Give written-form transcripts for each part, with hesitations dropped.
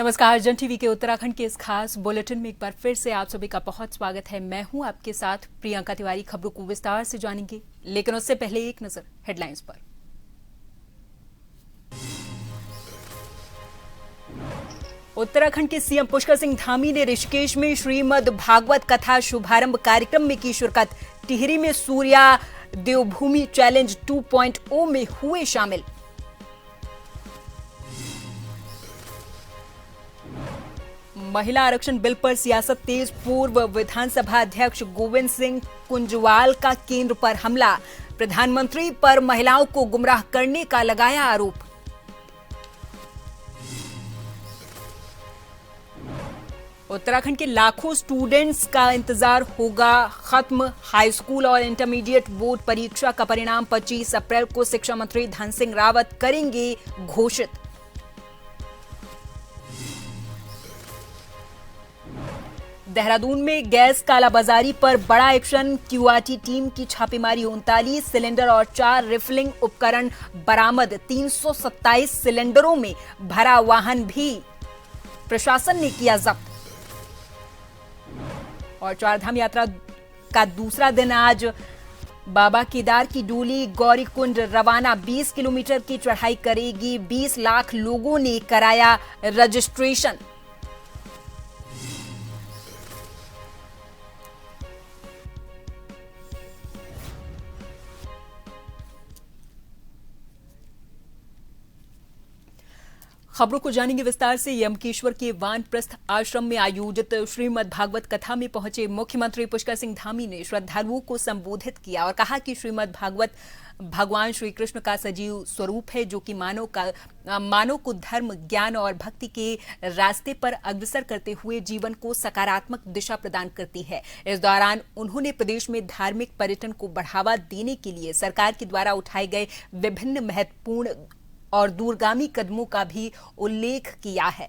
नमस्कार। जन टीवी के उत्तराखंड के इस खास बुलेटिन में एक बार फिर से आप सभी का बहुत स्वागत है। मैं हूं आपके साथ प्रियंका तिवारी। खबरों को विस्तार से जानेंगे, लेकिन उससे पहले एक नजर हेडलाइंस पर। उत्तराखंड के सीएम पुष्कर सिंह धामी ने ऋषिकेश में श्रीमद् भागवत कथा शुभारंभ कार्यक्रम में की शिरकत। टिहरी में सूर्या देवभूमि चैलेंज 2.0 में हुए शामिल। महिला आरक्षण बिल पर सियासत तेज। पूर्व विधानसभा अध्यक्ष गोविंद सिंह कुंजवाल का केंद्र पर हमला। प्रधानमंत्री पर महिलाओं को गुमराह करने का लगाया आरोप। उत्तराखंड के लाखों स्टूडेंट्स का इंतजार होगा खत्म। हाई स्कूल और इंटरमीडिएट बोर्ड परीक्षा का परिणाम 25 अप्रैल को शिक्षा मंत्री धन सिंह रावत करेंगे घोषित। देहरादून में गैस कालाबाजारी पर बड़ा एक्शन। क्यूआरटी टीम की छापेमारी। 39 सिलेंडर और 4 रिफिलिंग उपकरण बरामद। 327 सिलेंडरों में भरा वाहन भी प्रशासन ने किया जब्त। और चारधाम यात्रा का दूसरा दिन आज बाबा केदार की डोली गौरीकुंड रवाना। 20 किलोमीटर की चढ़ाई करेगी। 20 लाख लोगों ने कराया रजिस्ट्रेशन। खबरों को जानेंगे विस्तार से। यमकेश्वर के वानप्रस्थ आश्रम में आयोजित श्रीमद् भागवत कथा में पहुंचे मुख्यमंत्री पुष्कर सिंह धामी ने श्रद्धालुओं को संबोधित किया और कहा कि श्रीमद् भागवत भगवान श्री कृष्ण का सजीव स्वरूप है, जो कि मानव को धर्म, ज्ञान और भक्ति के रास्ते पर अग्रसर करते हुए जीवन को सकारात्मक दिशा प्रदान करती है। इस दौरान उन्होंने प्रदेश में धार्मिक पर्यटन को बढ़ावा देने के लिए सरकार के द्वारा उठाए गए विभिन्न महत्वपूर्ण और दूरगामी कदमों का भी उल्लेख किया है।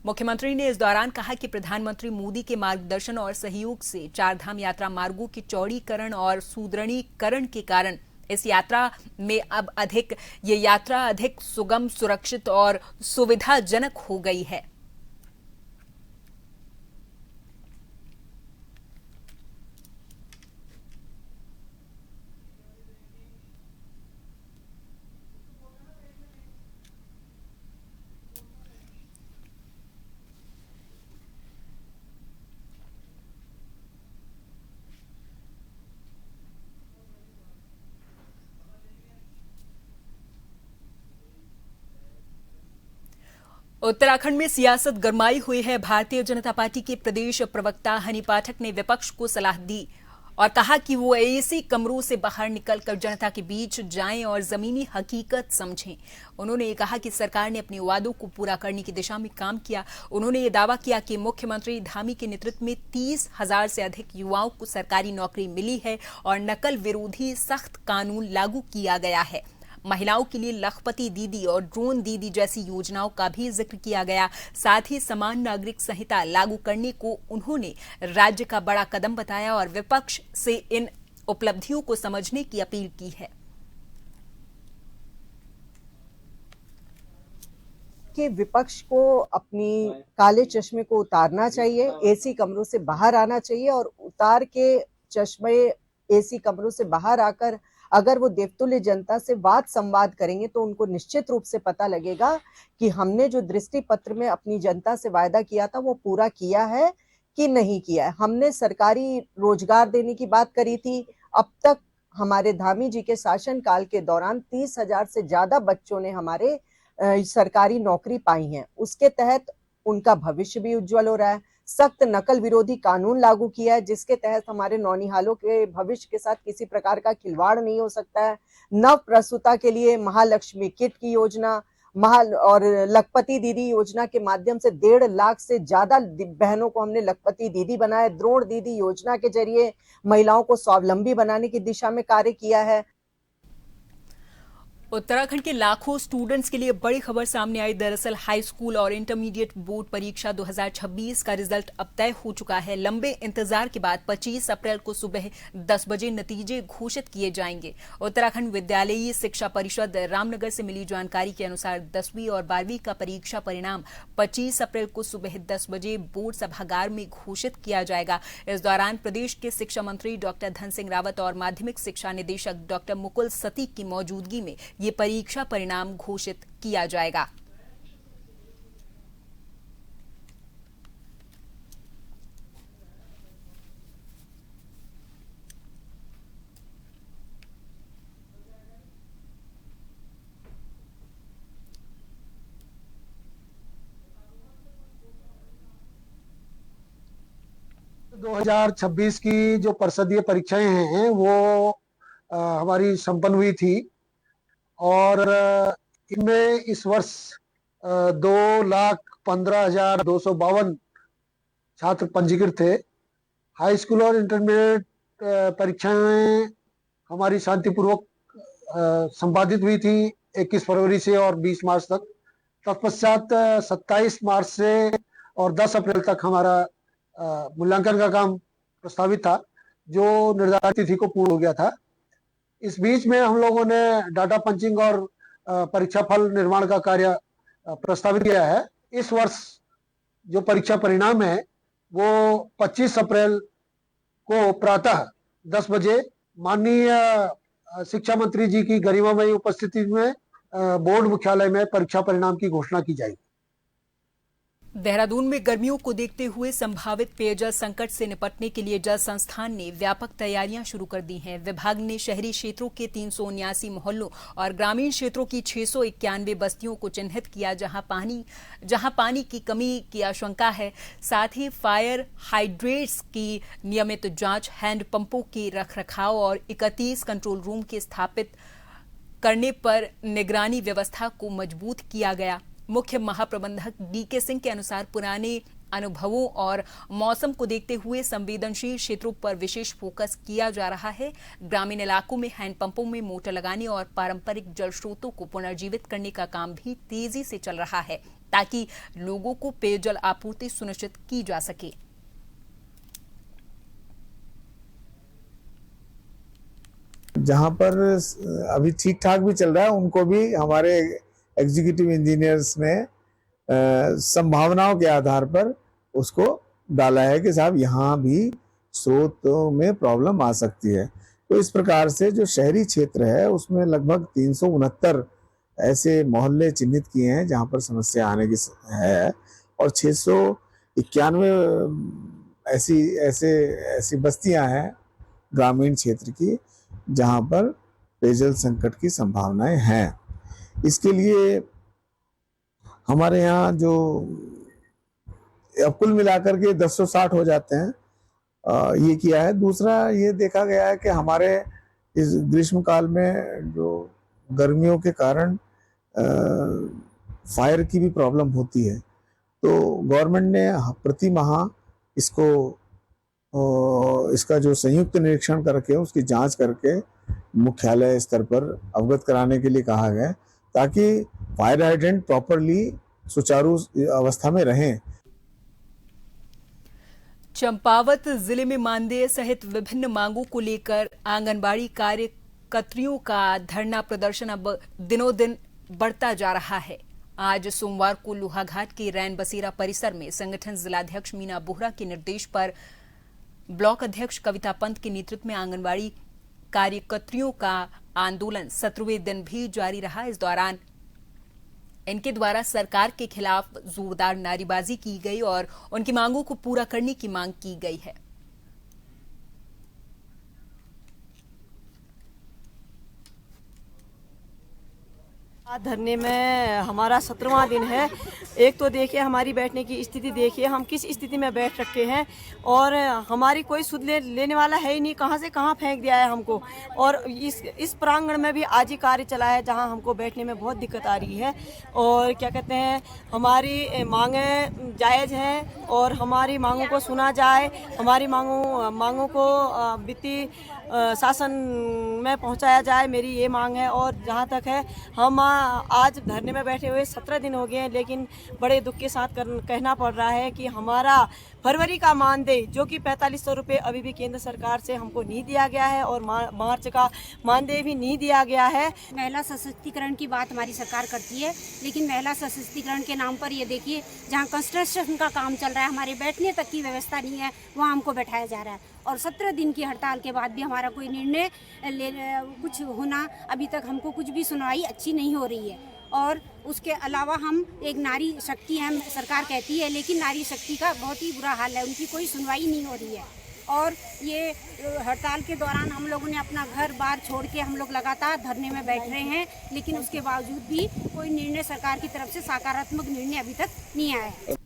मुख्यमंत्री ने इस दौरान कहा कि प्रधानमंत्री मोदी के मार्गदर्शन और सहयोग से चारधाम यात्रा मार्गों के चौड़ीकरण और सुदृढ़ीकरण के कारण इस यात्रा में अब ये यात्रा अधिक सुगम, सुरक्षित और सुविधाजनक हो गई है। उत्तराखंड में सियासत गरमाई हुई है। भारतीय जनता पार्टी के प्रदेश प्रवक्ता हनी पाठक ने विपक्ष को सलाह दी और कहा कि वो एसी कमरों से बाहर निकलकर जनता के बीच जाएं और जमीनी हकीकत समझें। उन्होंने ये कहा कि सरकार ने अपने वादों को पूरा करने की दिशा में काम किया। उन्होंने ये दावा किया कि मुख्यमंत्री धामी के नेतृत्व में 30,000 से अधिक युवाओं को सरकारी नौकरी मिली है और नकल विरोधी सख्त कानून लागू किया गया है। महिलाओं के लिए लखपति दीदी और ड्रोन दीदी जैसी योजनाओं का भी जिक्र किया गया। साथ ही समान नागरिक संहिता लागू करने को उन्होंने राज्य का बड़ा कदम बताया और विपक्ष से इन उपलब्धियों को समझने की अपील की है। कि विपक्ष को अपनी काले चश्मे को उतारना चाहिए, एसी कमरों से बाहर आना चाहिए और उतार के चश्मे एसी कमरों से बाहर आकर अगर वो देवतुल्य जनता से वाद संवाद करेंगे तो उनको निश्चित रूप से पता लगेगा कि हमने जो दृष्टि पत्र में अपनी जनता से वायदा किया था वो पूरा किया है कि नहीं किया है। हमने सरकारी रोजगार देने की बात करी थी। अब तक हमारे धामी जी के शासन काल के दौरान 30,000 से ज्यादा बच्चों ने हमारे सरकारी नौकरी पाई है। उसके तहत उनका भविष्य भी उज्जवल हो रहा है। सख्त नकल विरोधी कानून लागू किया है, जिसके तहत हमारे नौनिहालों के भविष्य के साथ किसी प्रकार का खिलवाड़ नहीं हो सकता है। नव प्रसूता के लिए महालक्ष्मी किट की योजना और लखपति दीदी योजना के माध्यम से 1.5 लाख से ज्यादा बहनों को हमने लखपति दीदी बनाया। द्रोण दीदी योजना के जरिए महिलाओं को स्वावलंबी बनाने की दिशा में कार्य किया है। उत्तराखंड के लाखों स्टूडेंट्स के लिए बड़ी खबर सामने आई। दरअसल हाई स्कूल और इंटरमीडिएट बोर्ड परीक्षा 2026 का रिजल्ट अब तय हो चुका है। लंबे इंतजार के बाद 25 अप्रैल को सुबह 10 बजे नतीजे घोषित किए जाएंगे। उत्तराखंड विद्यालयी शिक्षा परिषद रामनगर से मिली जानकारी के अनुसार 10वीं और 12वीं का परीक्षा परिणाम 25 अप्रैल को सुबह 10 बजे बोर्ड सभागार में घोषित किया जाएगा। इस दौरान प्रदेश के शिक्षा मंत्री डॉक्टर धन सिंह रावत और माध्यमिक शिक्षा निदेशक डॉक्टर मुकुल सतीक की मौजूदगी में ये परीक्षा परिणाम घोषित किया जाएगा। दो 2026 की जो परिषदीय परीक्षाएं हैं वो हमारी संपन्न हुई थी और इनमें इस वर्ष 2,15,252 छात्र पंजीकृत थे। हाई स्कूल और इंटरमीडिएट परीक्षाएं हमारी शांतिपूर्वक संपादित हुई थी 21 फरवरी से और 20 मार्च तक। तत्पश्चात 27 मार्च से और 10 अप्रैल तक हमारा मूल्यांकन का काम प्रस्तावित था, जो निर्धारित तिथि को पूर्ण हो गया था। इस बीच में हम लोगों ने डाटा पंचिंग और परीक्षा फल निर्माण का कार्य प्रस्तावित किया है। इस वर्ष जो परीक्षा परिणाम है वो 25 अप्रैल को प्रातः 10 बजे माननीय शिक्षा मंत्री जी की गरिमामयी उपस्थिति में बोर्ड मुख्यालय में परीक्षा परिणाम की घोषणा की जाएगी। देहरादून में गर्मियों को देखते हुए संभावित पेयजल संकट से निपटने के लिए जल संस्थान ने व्यापक तैयारियां शुरू कर दी हैं। विभाग ने शहरी क्षेत्रों के 379 मोहल्लों और ग्रामीण क्षेत्रों की 691 बस्तियों को चिन्हित किया जहां पानी की कमी की आशंका है। साथ ही फायर हाइड्रेट्स की नियमित जांच, हैंडपंपों के रखरखाव और 31 कंट्रोल रूम के स्थापित करने पर निगरानी व्यवस्था को मजबूत किया गया। मुख्य महाप्रबंधक डीके सिंह के अनुसार पुराने अनुभवों और मौसम को देखते हुए संवेदनशील क्षेत्रों पर विशेष फोकस किया जा रहा है। ग्रामीण इलाकों में हैंडपंपों में मोटर लगाने और पारंपरिक जल स्रोतों को पुनर्जीवित करने का काम भी तेजी से चल रहा है ताकि लोगों को पेयजल आपूर्ति सुनिश्चित की जा सके। जहां पर अभी ठीक ठाक भी चल रहा है, उनको भी हमारे एग्जीक्यूटिव इंजीनियर्स ने संभावनाओं के आधार पर उसको डाला है कि साहब यहाँ भी स्रोतों में प्रॉब्लम आ सकती है। तो इस प्रकार से जो शहरी क्षेत्र है उसमें लगभग 369 ऐसे मोहल्ले चिन्हित किए हैं जहाँ पर समस्या आने की है और 691 ऐसी बस्तियां हैं ग्रामीण क्षेत्र की जहाँ पर पेयजल संकट की संभावनाएं हैं। इसके लिए हमारे यहाँ जो अब कुल मिलाकर के 1060 हो जाते हैं, ये किया है। दूसरा ये देखा गया है कि हमारे इस ग्रीष्म काल में जो गर्मियों के कारण फायर की भी प्रॉब्लम होती है, तो गवर्नमेंट ने प्रति माह इसका जो संयुक्त निरीक्षण करके उसकी जांच करके मुख्यालय स्तर पर अवगत कराने के लिए कहा गया ताकि फायर हाइड्रेंट प्रॉपरली सुचारू अवस्था में रहें। चंपावत जिले में मानदेय सहित विभिन्न मांगों को लेकर आंगनबाड़ी कार्यकर्त्रियों का धरना प्रदर्शन अब दिनों दिन बढ़ता जा रहा है। आज सोमवार को लोहाघाट के रैन बसेरा परिसर में संगठन जिलाध्यक्ष मीना बोहरा के निर्देश पर ब्लॉक अध्यक्ष कविता पंत के नेतृत्व में आंगनबाड़ी कार्यकर्त्रियों का आंदोलन 17वें दिन भी जारी रहा। इस दौरान इनके द्वारा सरकार के खिलाफ जोरदार नारेबाजी की गई और उनकी मांगों को पूरा करने की मांग की गई है। आज धरने में हमारा 17वां दिन है। एक तो देखिए हमारी बैठने की स्थिति, देखिए हम किस स्थिति में बैठ रखे हैं और हमारी कोई सुध लेने वाला है ही नहीं। कहां से कहां फेंक दिया है हमको। और इस प्रांगण में भी आज ही कार्य चला है जहां हमको बैठने में बहुत दिक्कत आ रही है। और क्या कहते हैं, हमारी मांगें जायज़ हैं और हमारी मांगों को सुना जाए, हमारी मांगों को वित्तीय शासन में पहुंचाया जाए, मेरी ये मांग है। और जहां तक है, हम आज धरने में बैठे हुए 17 दिन हो गए हैं, लेकिन बड़े दुख के साथ कहना पड़ रहा है कि हमारा फरवरी का मानदेय जो कि 4500 रुपये अभी भी केंद्र सरकार से हमको नहीं दिया गया है और मार्च का मानदेय भी नहीं दिया गया है। महिला सशक्तिकरण की बात हमारी सरकार करती है, लेकिन महिला सशक्तिकरण के नाम पर ये देखिए जहाँ कंस्ट्रक्शन का काम चल रहा है, हमारे बैठने तक की व्यवस्था नहीं है, वहाँ हमको बैठाया जा रहा है। और 17 दिन की हड़ताल के बाद भी हमारा कोई निर्णय कुछ होना, अभी तक हमको कुछ भी सुनवाई अच्छी नहीं हो रही है। और उसके अलावा हम एक नारी शक्ति हैं, सरकार कहती है, लेकिन नारी शक्ति का बहुत ही बुरा हाल है, उनकी कोई सुनवाई नहीं हो रही है। और ये हड़ताल के दौरान हम लोगों ने अपना घर बार छोड़ के हम लोग लगातार धरने में बैठ रहे हैं, लेकिन उसके बावजूद भी कोई निर्णय सरकार की तरफ से सकारात्मक निर्णय अभी तक नहीं आया है।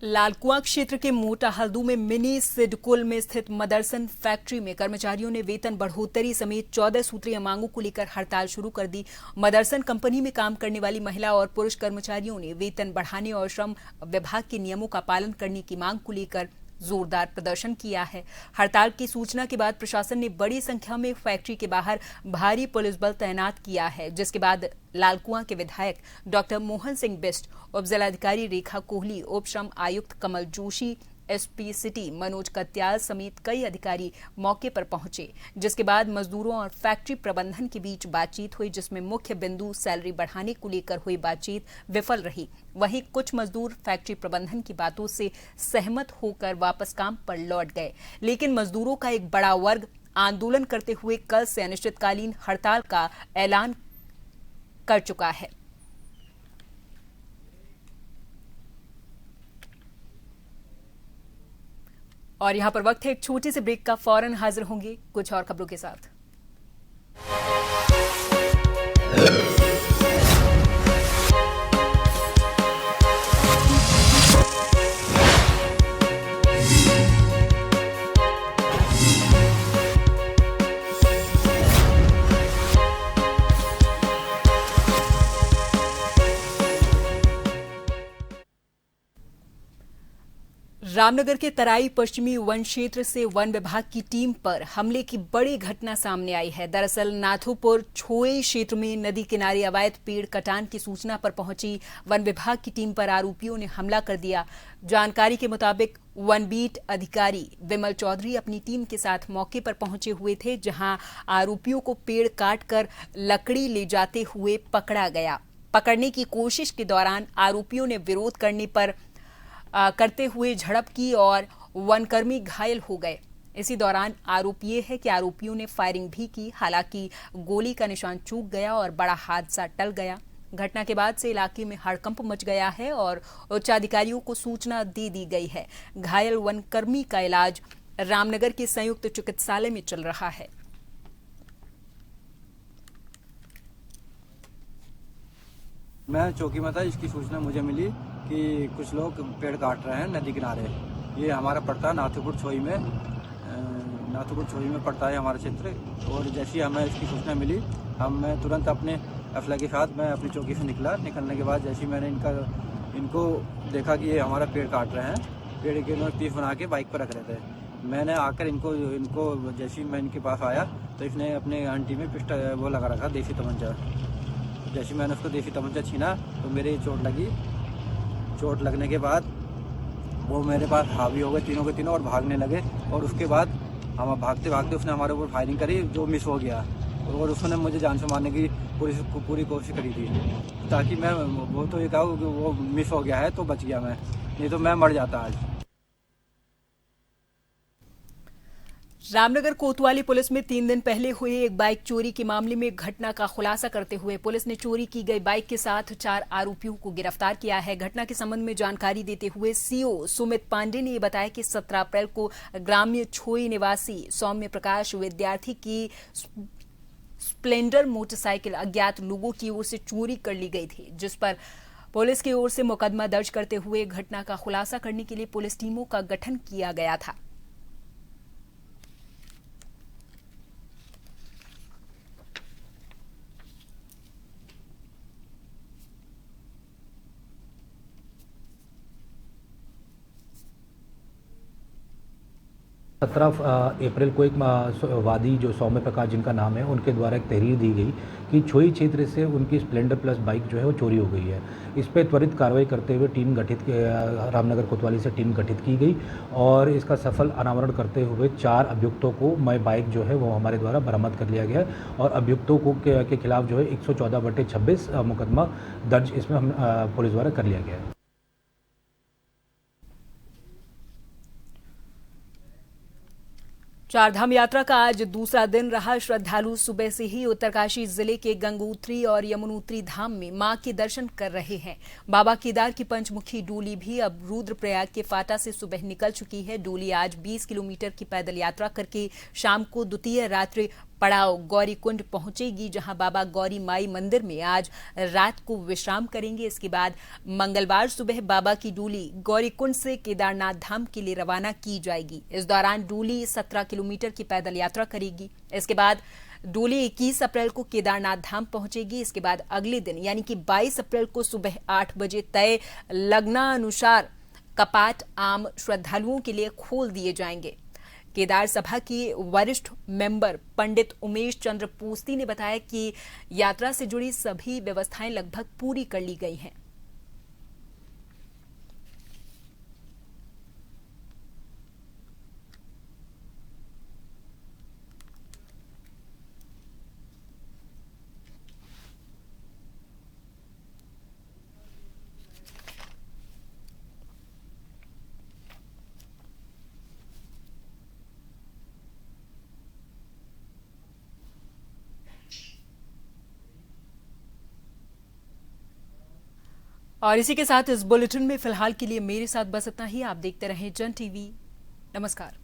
लालकुआं क्षेत्र के मोटा हल्दू में मिनी सिडकुल में स्थित मदरसन फैक्ट्री में कर्मचारियों ने वेतन बढ़ोतरी समेत 14 सूत्रीय मांगों को लेकर हड़ताल शुरू कर दी। मदरसन कंपनी में काम करने वाली महिला और पुरुष कर्मचारियों ने वेतन बढ़ाने और श्रम विभाग के नियमों का पालन करने की मांग को लेकर जोरदार प्रदर्शन किया है। हड़ताल की सूचना के बाद प्रशासन ने बड़ी संख्या में फैक्ट्री के बाहर भारी पुलिस बल तैनात किया है, जिसके बाद लालकुआं के विधायक डॉक्टर मोहन सिंह बिष्ट, उप जिलाधिकारी रेखा कोहली, उप श्रम आयुक्त कमल जोशी, एसपी सिटी मनोज कत्याल समेत कई अधिकारी मौके पर पहुंचे, जिसके बाद मजदूरों और फैक्ट्री प्रबंधन के बीच बातचीत हुई, जिसमें मुख्य बिंदु सैलरी बढ़ाने को लेकर हुई बातचीत विफल रही। वहीं कुछ मजदूर फैक्ट्री प्रबंधन की बातों से सहमत होकर वापस काम पर लौट गए, लेकिन मजदूरों का एक बड़ा वर्ग आंदोलन करते हुए कल से अनिश्चितकालीन हड़ताल का ऐलान कर चुका है। और यहां पर वक्त है एक छोटे से ब्रेक का, फौरन हाजिर होंगे कुछ और खबरों के साथ। रामनगर के तराई पश्चिमी वन क्षेत्र से वन विभाग की टीम पर हमले की बड़ी घटना सामने आई है। दरअसल नाथुपुर छोए क्षेत्र में नदी किनारे अवैध पेड़ कटान की सूचना पर पहुंची वन विभाग की टीम पर आरोपियों ने हमला कर दिया। जानकारी के मुताबिक वन बीट अधिकारी विमल चौधरी अपनी टीम के साथ मौके पर पहुंचे हुए थे, जहां आरोपियों को पेड़ काटकर लकड़ी ले जाते हुए पकड़ा गया। पकड़ने की कोशिश के दौरान आरोपियों ने विरोध करते हुए झड़प की और वनकर्मी घायल हो गए। इसी दौरान आरोप ये है कि आरोपियों ने फायरिंग भी की, हालांकि गोली का निशान चूक गया और बड़ा हादसा टल गया। घटना के बाद से इलाके में हड़कंप मच गया है और उच्चाधिकारियों को सूचना दे दी गई है। घायल वनकर्मी का इलाज रामनगर के संयुक्त चिकित्सालय में चल रहा है। मैं चौकी में था, इसकी सूचना मुझे मिली कि कुछ लोग पेड़ काट रहे हैं नदी किनारे। ये हमारा पड़ता है नाथुपुर छोई में पड़ता है हमारा क्षेत्र। और जैसे ही हमें इसकी सूचना मिली, मैं तुरंत अपने अफला के साथ मैं अपनी चौकी से निकलने के बाद जैसे ही मैंने इनको देखा कि ये हमारा पेड़ काट रहे हैं, पेड़ के इन्होंने पीस बना के बाइक पर रख रहे थे। मैंने आकर इनको जैसे ही मैं इनके पास आया तो इसने अपने आंटी में पिस्टल वो लगा रखा, देसी तमंचा। जैसे मैंने उसको देसी तमंचा छीना तो मेरे चोट लगी। चोट लगने के बाद वो मेरे पास हावी हो गए तीनों के तीनों और भागने लगे। और उसके बाद हम भागते भागते उसने हमारे ऊपर फायरिंग करी, जो मिस हो गया। और उसने मुझे जान से मारने की पूरी कोशिश करी थी, ताकि मैं वो तो ये कहूँ कि वो मिस हो गया है तो बच गया मैं, नहीं तो मैं मर जाता आज। रामनगर कोतवाली पुलिस में 3 दिन पहले हुए एक बाइक चोरी के मामले में घटना का खुलासा करते हुए पुलिस ने चोरी की गई बाइक के साथ 4 आरोपियों को गिरफ्तार किया है। घटना के संबंध में जानकारी देते हुए सीओ सुमित पांडे ने बताया कि 17 अप्रैल को ग्राम्य छोई निवासी सौम्य प्रकाश विद्यार्थी की स्प्लेंडर मोटरसाइकिल अज्ञात लोगों की ओर से चोरी कर ली गई थी, जिस पर पुलिस की ओर से मुकदमा दर्ज करते हुए घटना का खुलासा करने के लिए पुलिस टीमों का गठन किया गया था। 17 अप्रैल को एक वादी जो सौम्य प्रकाश जिनका नाम है, उनके द्वारा एक तहरीर दी गई कि छोई क्षेत्र से उनकी स्प्लेंडर प्लस बाइक जो है वो चोरी हो गई है। इस पर त्वरित कार्रवाई करते हुए रामनगर कोतवाली से टीम गठित की गई और इसका सफल अनावरण करते हुए 4 अभियुक्तों को बाइक जो है वो हमारे द्वारा बरामद कर लिया गया और अभियुक्तों को के खिलाफ जो है 114/26 मुकदमा दर्ज इसमें हम पुलिस द्वारा कर लिया गया है। चारधाम यात्रा का आज दूसरा दिन रहा। श्रद्धालु सुबह से ही उत्तरकाशी जिले के गंगोत्री और यमुनोत्री धाम में मां के दर्शन कर रहे हैं। बाबा केदार की पंचमुखी डोली भी अब रुद्रप्रयाग के फाटा से सुबह निकल चुकी है। डोली आज 20 किलोमीटर की पैदल यात्रा करके शाम को द्वितीय रात्रि पड़ाव गौरीकुंड पहुंचेगी, जहां बाबा गौरी माई मंदिर में आज रात को विश्राम करेंगे। इसके बाद मंगलवार सुबह बाबा की डोली गौरीकुंड से केदारनाथ धाम के लिए रवाना की जाएगी। इस दौरान डोली 17 किलोमीटर की पैदल यात्रा करेगी। इसके बाद डोली 21 अप्रैल को केदारनाथ धाम पहुंचेगी। इसके बाद अगले दिन यानी कि 22 अप्रैल को सुबह 8 बजे तय लग्नानुसार कपाट आम श्रद्धालुओं के लिए खोल दिए जाएंगे। केदार सभा की वरिष्ठ मेंबर पंडित उमेश चंद्र पोस्ती ने बताया कि यात्रा से जुड़ी सभी व्यवस्थाएं लगभग पूरी कर ली गई हैं। और इसी के साथ इस बुलेटिन में फिलहाल के लिए मेरे साथ बस इतना ही। आप देखते रहें जन टीवी। नमस्कार।